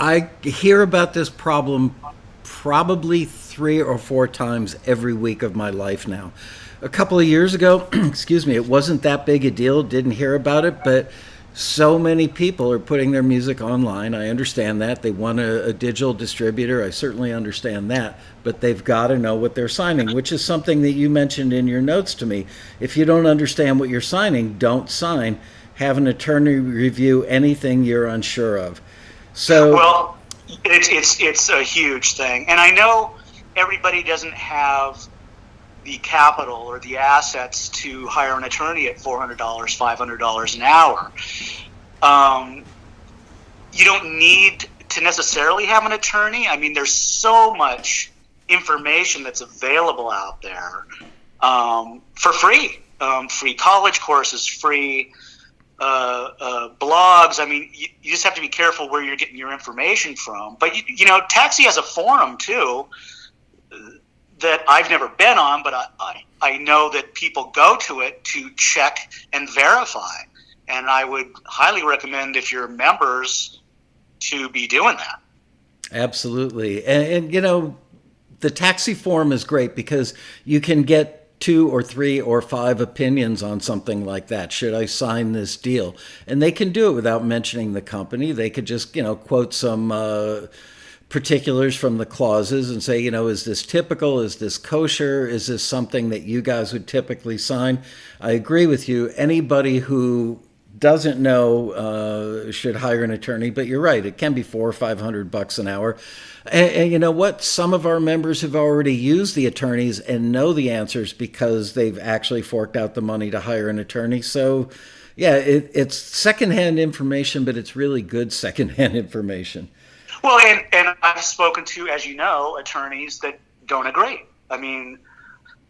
I hear about this problem probably 3 or 4 times every week of my life now. A couple of years ago, excuse me, it wasn't that big a deal, didn't hear about it, but so many people are putting their music online. I understand that. They want a digital distributor. I certainly understand that. But they've got to know what they're signing, which is something that you mentioned in your notes to me. If you don't understand what you're signing, don't sign. Have an attorney review anything you're unsure of. So, Well, it's a huge thing, and I know everybody doesn't have the capital or the assets to hire an attorney at $400, $500 an hour. Um, you don't need to necessarily have an attorney. I mean, there's so much information that's available out there for free. Free college courses, free blogs. I mean, you just have to be careful where you're getting your information from. But, Taxi has a forum, too, that I've never been on, but I know that people go to it to check and verify. And I would highly recommend, if you're members, to be doing that. absolutely. And the taxi form is great because you can get 2 or 3 or 5 opinions on something like that. Should I sign this deal? And they can do it without mentioning the company. They could just, quote some particulars from the clauses and say, is this typical? Is this kosher? Is this something that you guys would typically sign? I agree with you. Anybody who doesn't know should hire an attorney, but you're right. It can be $400 or $500 an hour. And you know what? Some of our members have already used the attorneys and know the answers because they've actually forked out the money to hire an attorney. So, yeah, it's secondhand information, but it's really good secondhand information. Well, and I've spoken to, as you know, attorneys that don't agree. I mean,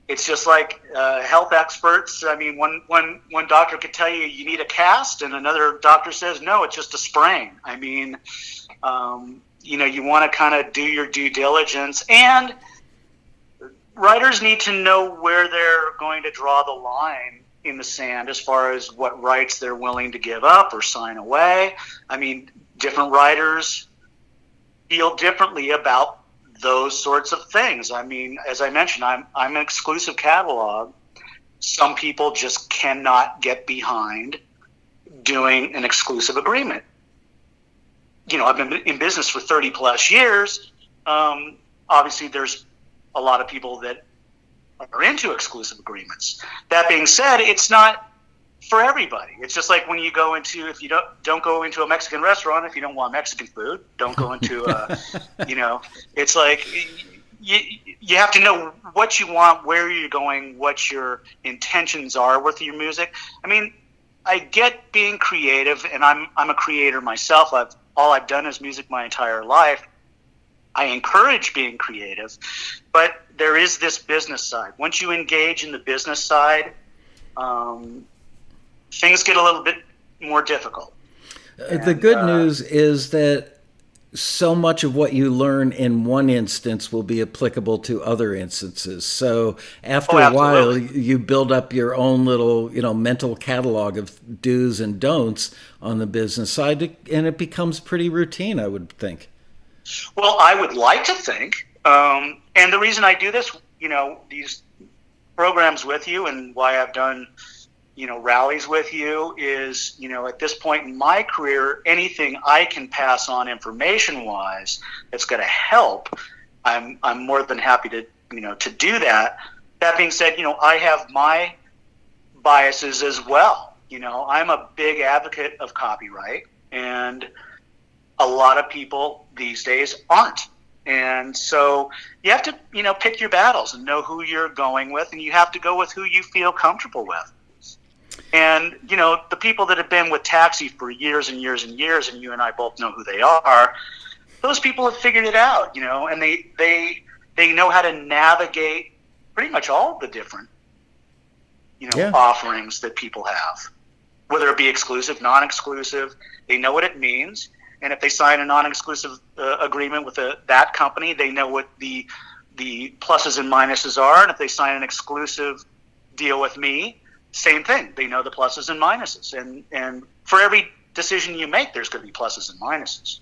it's just like health experts. I mean, one doctor could tell you need a cast, and another doctor says, no, it's just a sprain. I mean, you want to kind of do your due diligence, and writers need to know where they're going to draw the line in the sand as far as what rights they're willing to give up or sign away. I mean, different writers feel differently about those sorts of things. I mean, as I mentioned, I'm an exclusive catalog. Some people just cannot get behind doing an exclusive agreement. I've been in business for 30 plus years. Obviously, there's a lot of people that are into exclusive agreements. That being said, it's not for everybody. It's just like when you go into, if you don't go into a Mexican restaurant if you don't want Mexican food. Don't go into it's like you have to know what you want, where you're going, what your intentions are with your music. I mean, I get being creative, and I'm a creator myself. All I've done is music my entire life. I encourage being creative, but there is this business side. Once you engage in the business side, things get a little bit more difficult. The good news is that so much of what you learn in one instance will be applicable to other instances. So after a while, you build up your own little, mental catalog of do's and don'ts on the business side, and it becomes pretty routine, I would think. Well, I would like to think, and the reason I do this, these programs with you, and why I've done rallies with you is, at this point in my career, anything I can pass on information-wise that's going to help, I'm more than happy to, to do that. That being said, I have my biases as well. I'm a big advocate of copyright, and a lot of people these days aren't. And so you have to, pick your battles and know who you're going with, and you have to go with who you feel comfortable with. And, the people that have been with Taxi for years and years and years, and you and I both know who they are, those people have figured it out, and they know how to navigate pretty much all of the different, offerings that people have, whether it be exclusive, non-exclusive. They know what it means. And if they sign a non-exclusive agreement with that company, they know what the pluses and minuses are. And if they sign an exclusive deal with me, same thing. They know the pluses and minuses. And for every decision you make, there's going to be pluses and minuses.